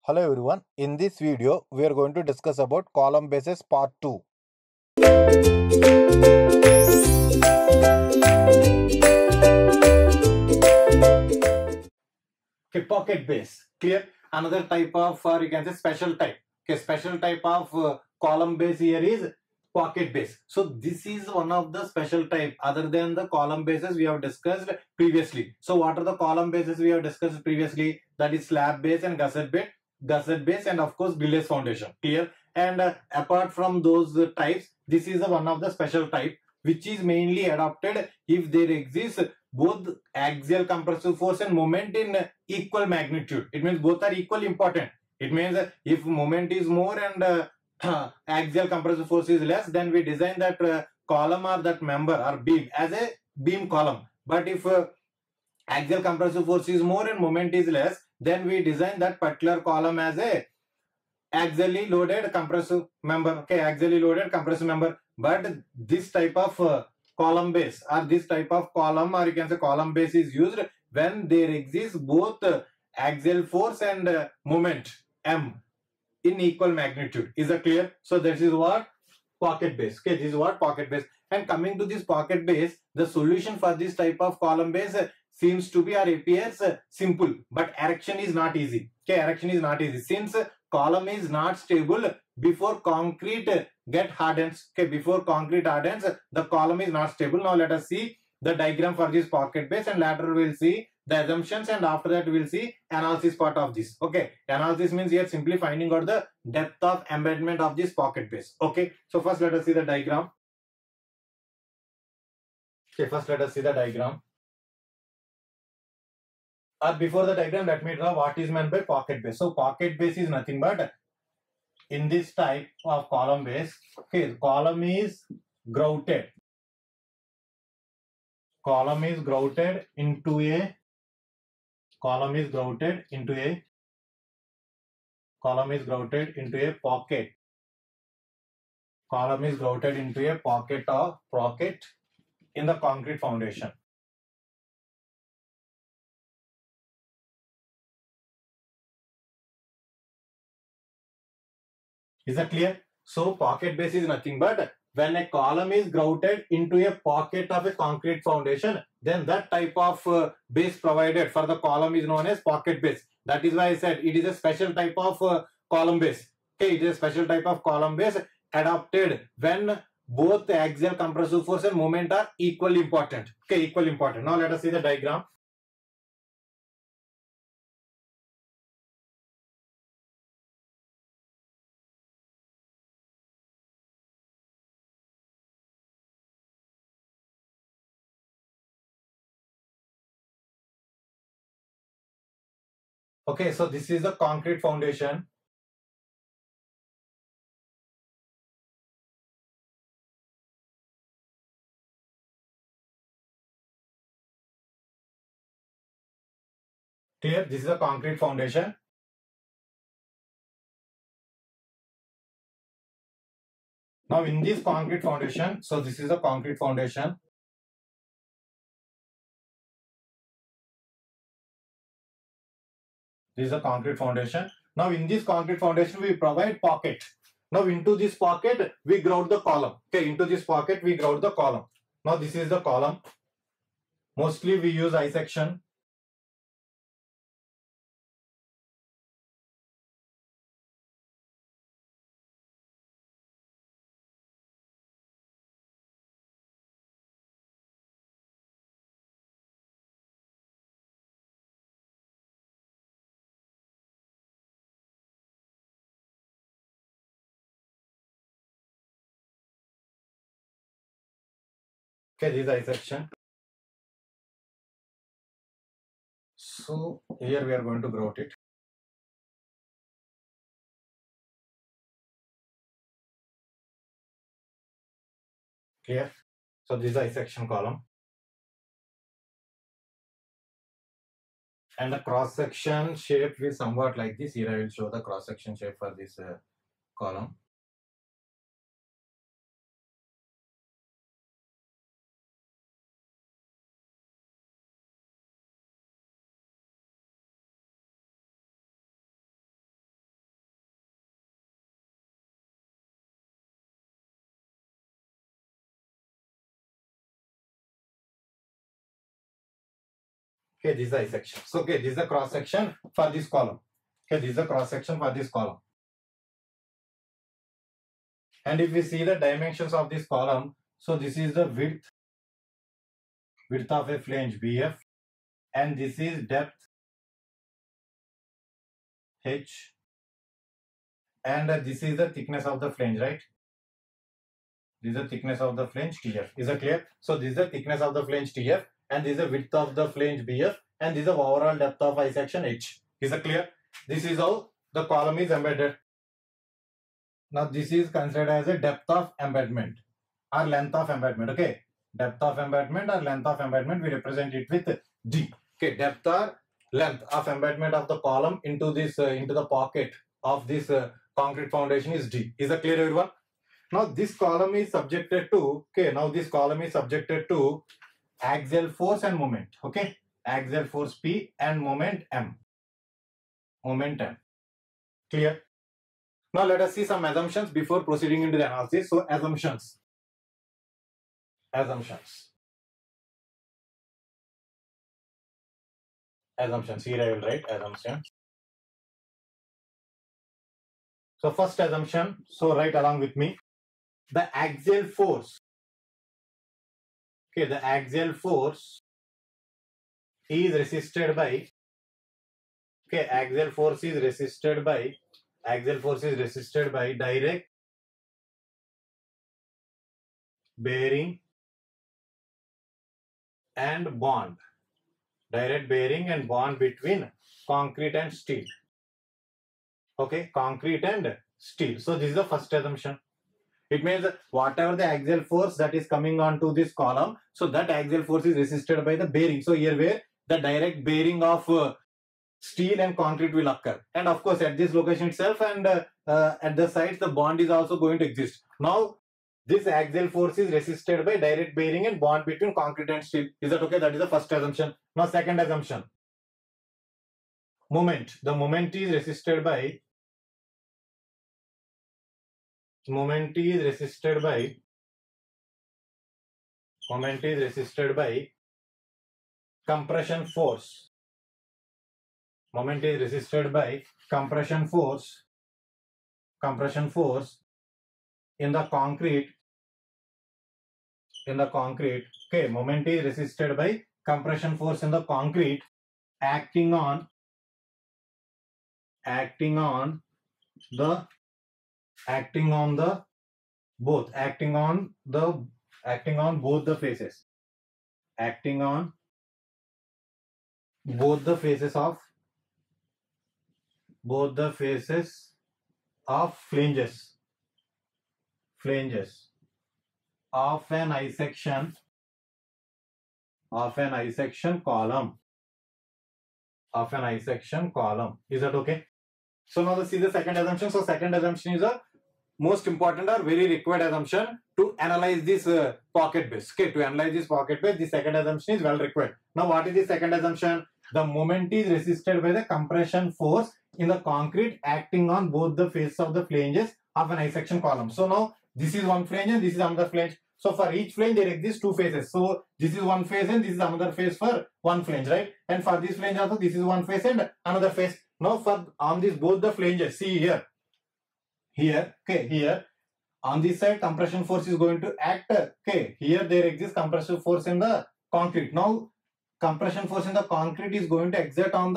Hello everyone, in this video we are going to discuss about column bases part 2. Okay, pocket base. Clear? Another type of, or you can say special type. Okay, special type of column base here is pocket base. So this is one of the special type other than the column bases we have discussed previously. So what are the column bases we have discussed previously? That is slab base and gusset base, and of course Billets foundation. Clear? And apart from those types, this is one of the special type which is mainly adopted if there exists both axial compressive force and moment in equal magnitude. It means both are equally important. It means if moment is more and axial compressive force is less, then we design that column or that member or beam as a beam column. But if axial compressive force is more and moment is less, then we design that particular column as a axially loaded compressive member. Okay, axially loaded compressive member. But this type of column base or this type of column, or you can say column base, is used when there exists both axial force and moment M in equal magnitude. Is that clear? So this is what pocket base. Okay, this is what pocket base. And coming to this pocket base, the solution for this type of column base seems to be or appears simple, but erection is not easy. Okay, erection is not easy since column is not stable before concrete get hardens. Okay, before concrete hardens, the column is not stable. Now let us see the diagram for this pocket base, and later we will see the assumptions, and after that we will see analysis part of this. Okay, analysis means here simply finding out the depth of embedment of this pocket base. Okay, so first let us see the diagram. Okay, first let us see the diagram. Before the diagram, let me draw what is meant by pocket base. So pocket base is nothing but in this type of column base. Okay, the column is grouted. Column is grouted into a column is grouted into a column is grouted into a pocket. Column is grouted into a pocket in the concrete foundation. Is that clear? So pocket base is nothing but when a column is grouted into a pocket of a concrete foundation, then that type of base provided for the column is known as pocket base. That is why I said it is a special type of column base. Okay, it is a special type of column base adopted when both the axial compressive force and moment are equally important. Okay, equally important. Now let us see the diagram. Okay, so this is the concrete foundation. Clear? This is a concrete foundation. Now in this concrete foundation, so this is a concrete foundation. This is a concrete foundation. Now in this concrete foundation, we provide pocket. Now into this pocket, we grout the column. Okay, into this pocket, we grout the column. Now this is the column. Mostly we use I section. Okay, this is I section. So here we are going to grout it. Clear? So this is I section column. And the cross section shape is somewhat like this. Here I will show the cross section shape for this column. Okay, this is the I section. So okay, this is the cross section for this column. Okay, this is the cross section for this column. And if we see the dimensions of this column, so this is the width of a flange BF, and this is depth H, and this is the thickness of the flange, right? This is the thickness of the flange TF. Is it clear? So this is the thickness of the flange TF, and this is the width of the flange BF, and this is the overall depth of I section H. Is it clear? This is how the column is embedded. Now this is considered as a depth of embedment or length of embedment. Okay, depth of embedment or length of embedment, we represent it with D. Okay, depth or length of embedment of the column into this into the pocket of this concrete foundation is D. Is that clear, everyone? Now this column is subjected to, okay, now this column is subjected to axial force and moment. Okay, axial force P and moment M. Moment M. Clear? Now let us see some assumptions before proceeding into the analysis. So assumptions. Here I will write assumptions. So first assumption, so write along with me. The axial force. Okay, the axial force is resisted by, okay, axial force is resisted by direct bearing and bond. Direct bearing and bond between concrete and steel. Okay, concrete and steel. So this is the first assumption. It means that whatever the axial force that is coming onto this column, so that axial force is resisted by the bearing. So here where the direct bearing of steel and concrete will occur, and of course at this location itself and at the sides the bond is also going to exist. Now this axial force is resisted by direct bearing and bond between concrete and steel. Is that okay? That is the first assumption. Now second assumption, moment. The moment is resisted by compression force. Moment is resisted by compression force in the concrete. Okay, moment is resisted by compression force in the concrete acting on both the faces. Acting on both the faces of flanges of an I section column. Is that okay? So now let's see the second assumption. So second assumption is a most important or very required assumption to analyze this pocket base. Okay, to analyze this pocket base, the second assumption is well required. Now what is the second assumption? The moment is resisted by the compression force in the concrete acting on both the faces of the flanges of an I section column. So now this is one flange and this is another flange. So for each flange there exist two faces. So this is one face and this is another face for one flange, right? And for this flange also this is one face and another face. Now for on this both the flanges, see here, okay, here on this side compression force is going to act. Okay, here there exists compression force in the concrete. Now compression force in the concrete is going to exert on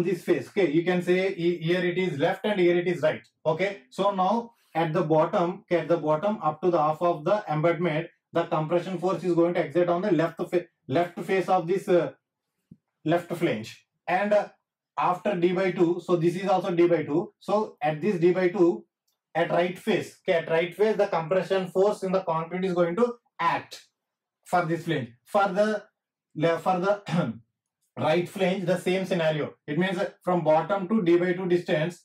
this face. Okay, you can say here it is left and here it is right. Okay, so now at the bottom, up to the half of the embedment, the compression force is going to exert on the left face of this left flange, and after d by 2, so this is also d by 2. So at this d by 2, at right face, the compression force in the concrete is going to act for this flange. For the right flange, the same scenario. It means from bottom to d by 2 distance,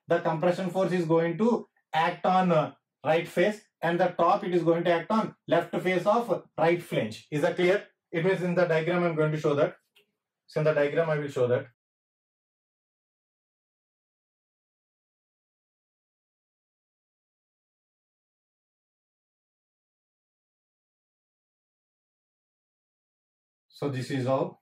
the compression force is going to act on right face, and the top it is going to act on left face of right flange. Is that clear? It means in the diagram I am going to show that. So in the diagram I will show that. So this is how.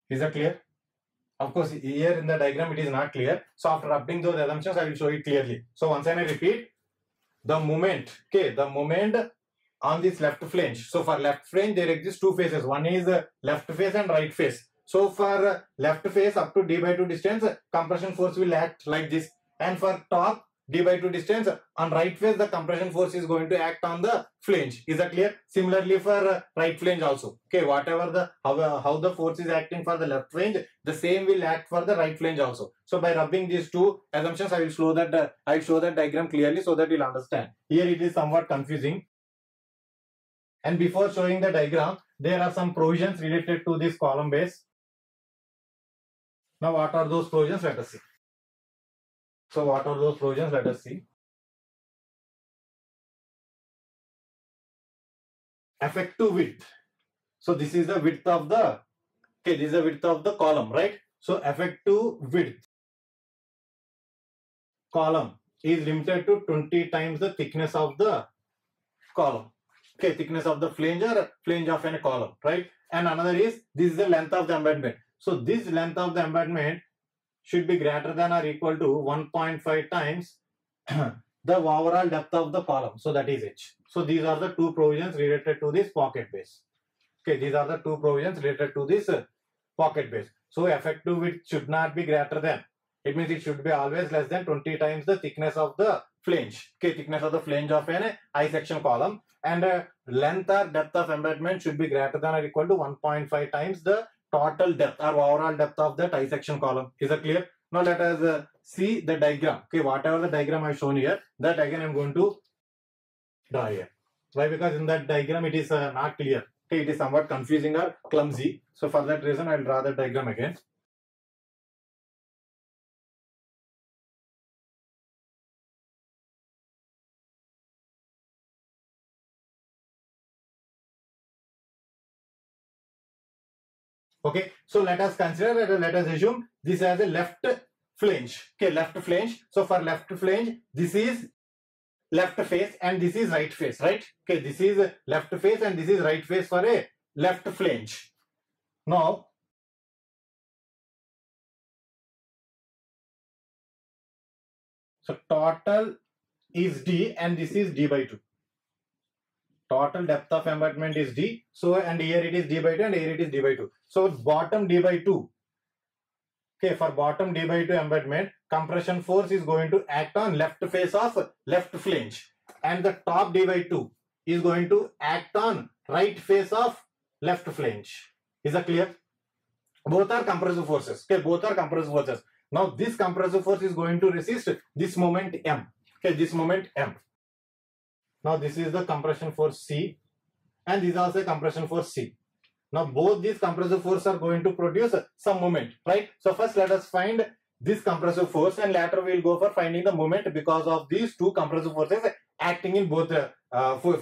Is that clear? Of course, here in the diagram it is not clear. So after updating those assumptions, I will show it clearly. So once again I repeat, the moment, okay, the moment on this left flange. So for left flange, there exist two phases. One is left face and right face. So for left face up to d by 2 distance, compression force will act like this. And for top d by 2 distance, on right face, the compression force is going to act on the flange. Is that clear? Similarly for right flange also. Okay, whatever the how the force is acting for the left flange, the same will act for the right flange also. So by rubbing these two assumptions, I will show that diagram clearly so that you'll understand. Here it is somewhat confusing. And before showing the diagram, there are some provisions related to this column base. Now, what are those provisions? Let us see. So, what are those provisions? Let us see. Effective width. So, this is the width of the, okay, this is the width of the column, right? So, effective width column is limited to 20 times the thickness of the column. Okay, thickness of the flange or flange of any column, right? And another is, this is the length of the embedment. So this length of the embedment should be greater than or equal to 1.5 times the overall depth of the column. So that is H. So these are the two provisions related to this pocket base. Okay, these are the two provisions related to this pocket base. So effective width should not be greater than. It means it should be always less than 20 times the thickness of the flange. Okay, thickness of the flange of an I section column. And length or depth of embedment should be greater than or equal to 1.5 times the total depth or overall depth of that I section column. Is that clear? Now let us see the diagram. Okay, whatever the diagram I have shown here, that again I am going to draw here. Why? Because in that diagram it is not clear. Okay, it is somewhat confusing or clumsy. So for that reason I will draw the diagram again. Okay, so let us consider, let us assume this as a left flange. Okay, left flange. So for left flange, this is left face and this is right face, right? Okay, this is left face and this is right face for a left flange. Now, so total is D and this is D by 2. Total depth of embedment is D. So, and here it is D by 2 and here it is D by 2. So, bottom D by 2. Okay, for bottom D by 2 embedment, compression force is going to act on left face of left flange. And the top D by 2 is going to act on right face of left flange. Is that clear? Both are compressive forces. Okay, both are compressive forces. Now, this compressive force is going to resist this moment M. Okay, this moment M. Now this is the compression force C and this is also a compression force C. Now both these compressive forces are going to produce some moment, right? So first let us find this compressive force and later we will go for finding the moment because of these two compressive forces acting in both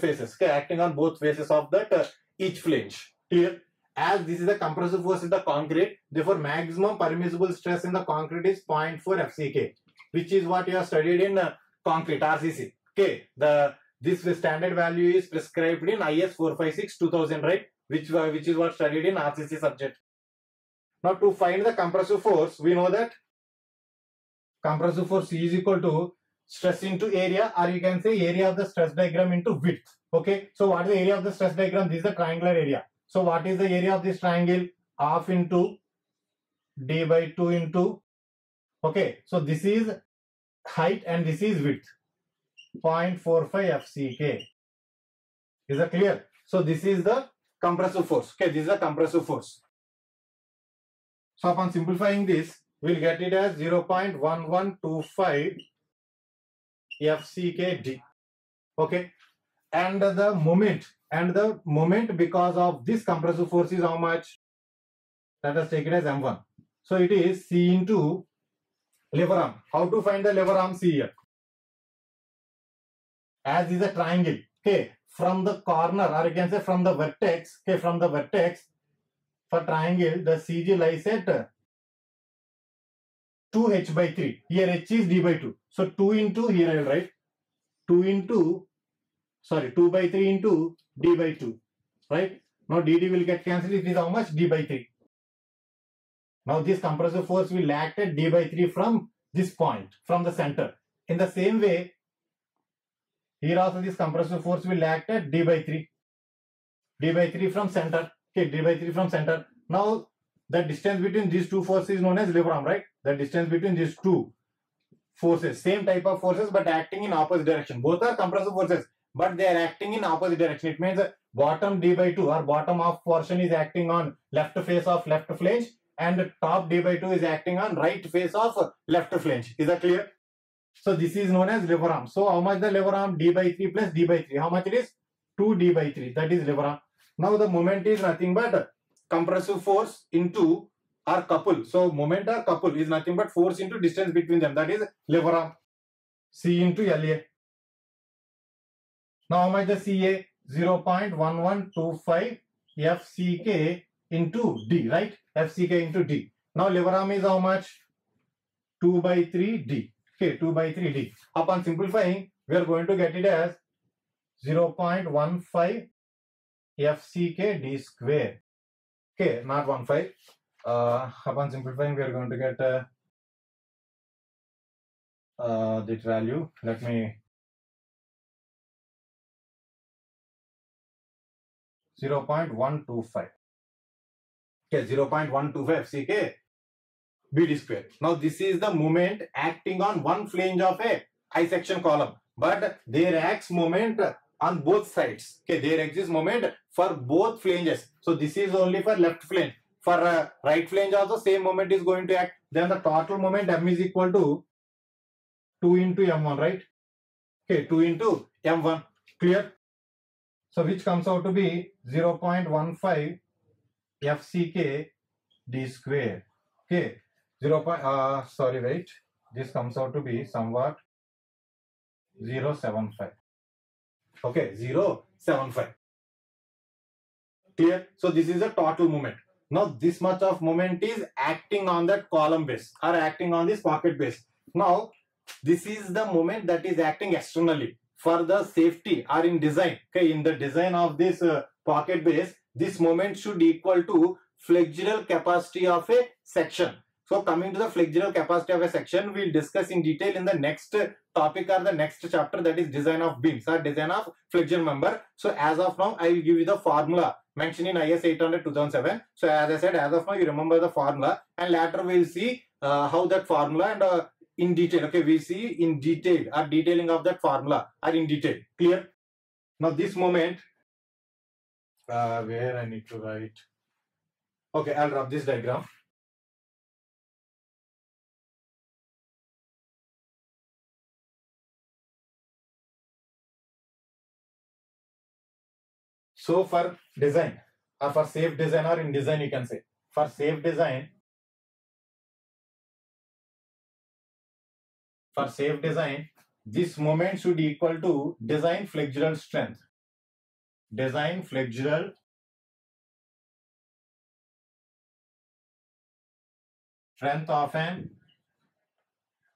faces, okay, acting on both faces of that each flange. Clear? As this is the compressive force in the concrete, therefore maximum permissible stress in the concrete is 0.4 FCK, which is what you have studied in concrete RCC. Okay, this standard value is prescribed in IS 456-2000, right? Which is what studied in RCC subject. Now to find the compressive force, we know that compressive force is equal to stress into area, or you can say area of the stress diagram into width. Okay, so what is the area of the stress diagram? This is the triangular area. So what is the area of this triangle? Half into D by 2 into, okay, so this is height and this is width. 0.45 FCK. Is that clear? So this is the compressive force. Okay, this is the compressive force. So upon simplifying this, we'll get it as 0.1125 FCKD. Okay, and the moment because of this compressive force is how much? Let us take it as M1. So it is C into lever arm. How to find the lever arm C here? As is a triangle. Okay, from the corner, or you can say from the vertex, okay, from the vertex for triangle, the CG lies at 2h by 3. Here h is d by 2. So 2 into, here I will write 2 into, 2 by 3 into d by 2. Right? Now dd will get cancelled. It is how much? D by 3. Now this compressive force will act at d by 3 from this point, from the center. In the same way, here also this compressive force will act at d by 3. D by 3 from center. Okay, d by 3 from center. Now the distance between these two forces is known as lever arm, right? The distance between these two forces, same type of forces but acting in opposite direction. Both are compressive forces, but they are acting in opposite direction. It means bottom d by 2 or bottom of portion is acting on left face of left flange, and top d by 2 is acting on right face of left flange. Is that clear? So this is known as lever arm. So how much the lever arm? D by 3 plus d by 3. How much it is? 2d by 3. That is lever arm. Now the moment is nothing but compressive force into or couple. So moment or couple is nothing but force into distance between them. That is lever arm. C into LA. Now how much the CA? 0.1125 FCK into D, right? FCK into D. Now lever arm is how much? 2 by 3 D. Okay, 2 by 3 D. Upon simplifying, we are going to get it as 0.15 FCK D square. Okay, not 15. Upon simplifying, we are going to get this value. Let me 0.125. Okay, 0.125 FCK BD square. Now this is the moment acting on one flange of a I section column, but there acts moment on both sides. Okay, there exists moment for both flanges. So this is only for left flange. For right flange also same moment is going to act. Then the total moment M is equal to 2 into M1, right? Okay, 2 into M1. Clear? So which comes out to be 0.15 FCK D square. Okay, wait. This comes out to be somewhat 0.75. Okay, 0.75. Clear? So this is a total moment. Now this much of moment is acting on that column base or acting on this pocket base. Now this is the moment that is acting externally for the safety or in design. Okay, in the design of this pocket base, this moment should equal to flexural capacity of a section. So coming to the flexural capacity of a section, we'll discuss in detail in the next topic or the next chapter, that is design of beams or design of flexural member. So as of now, I will give you the formula mentioned in IS 800-2007. So as I said, as of now, you remember the formula, and later we'll see how that formula and in detail. Okay, we see in detail or detailing of that formula or in detail. Clear? Now this moment, where I need to write. Okay, I'll drop this diagram. So for design or for safe design or in design, you can say for safe design, this moment should equal to design flexural strength. Design flexural strength of an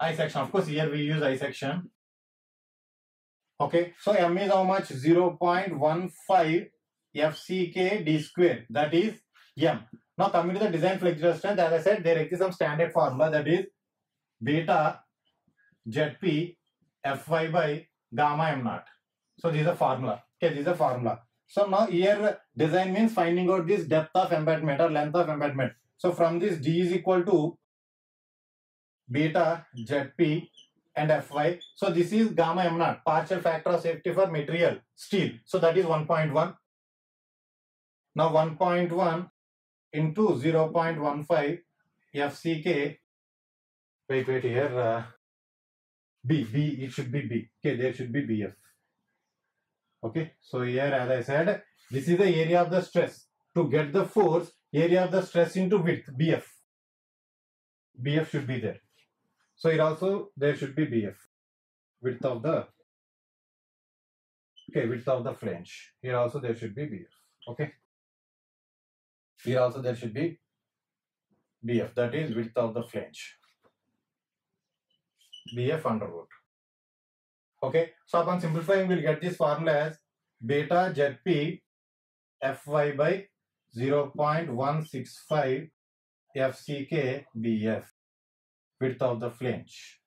I section. Of course, here we use I section. Okay, so M is how much? 0.15 FCK D square. That is M. Now coming to the design flexural strength, as I said, there exists some standard formula, that is beta ZP Fy by gamma M naught. So this is a formula. Okay, this is a formula. So now here design means finding out this depth of embedment or length of embedment. So from this D is equal to beta ZP and Fy. So this is gamma M naught, partial factor of safety for material steel. So that is 1.1. Now 1.1 into 0.15 FCK. Wait here. B, it should be B. Okay, there should be BF. Okay, so here, as I said, this is the area of the stress. To get the force, area of the stress into width, BF. BF should be there. So here also there should be BF, width of the Okay, width of the flange. Here also there should be BF. Okay. Here also there should be BF. That is width of the flange. BF under root. Okay. So upon simplifying, we'll get this formula as beta ZP Fy by 0.165 FCK BF. Width of the flange.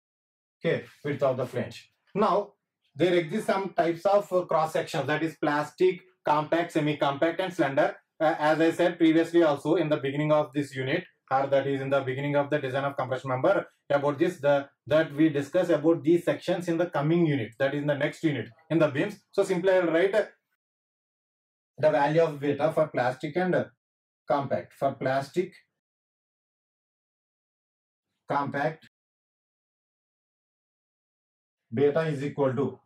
Okay, width of the flange. Now, there exist some types of cross sections, that is plastic, compact, semi-compact, and slender. As I said previously also in the beginning of this unit, or that is in the beginning of the design of compression member, about this, that we discuss about these sections in the coming unit, that is in the next unit, in the beams. So simply I will write the value of beta for plastic and compact. For plastic, compact, beta is equal to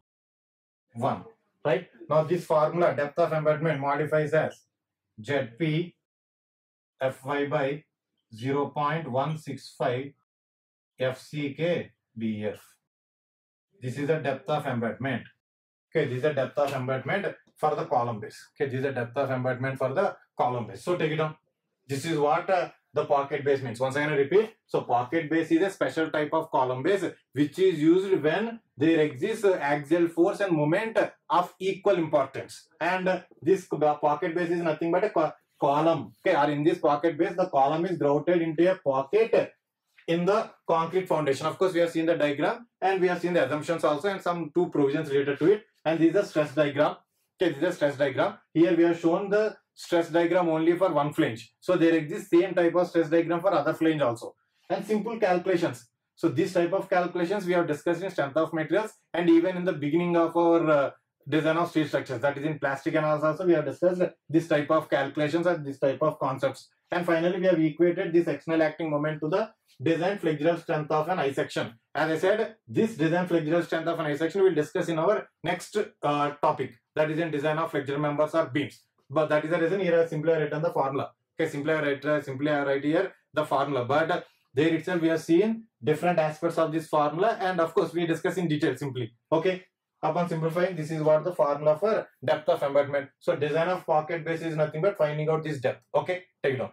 1, right? Now this formula, depth of embedment, modifies as ZP Fy by 0.165 FCK BF. This is the depth of embedment. Okay, this is the depth of embedment for the column base. Okay, this is the depth of embedment for the column base. So take it down. This is what the pocket base means. Once again I repeat. So pocket base is a special type of column base which is used when there exists axial force and moment of equal importance. And this pocket base is nothing but a column. Okay, or in this pocket base, the column is grouted into a pocket in the concrete foundation. Of course, we have seen the diagram and we have seen the assumptions also and some two provisions related to it. And this is the stress diagram. Okay, this is the stress diagram. Here we have shown the stress diagram only for one flange. So there exists same type of stress diagram for other flange also. And simple calculations. So this type of calculations we have discussed in strength of materials and even in the beginning of our design of steel structures. That is in plastic analysis also we have discussed this type of calculations and this type of concepts. And finally we have equated this external acting moment to the design flexural strength of an I section. As I said, this design flexural strength of an I section we will discuss in our next topic, that is in design of flexural members or beams. But that is the reason here I simply written the formula. Okay, simply I write here the formula. But there itself we have seen different aspects of this formula and of course we discuss in detail simply. Okay, upon simplifying, this is what the formula for depth of embedment. So design of pocket base is nothing but finding out this depth. Okay, take it on.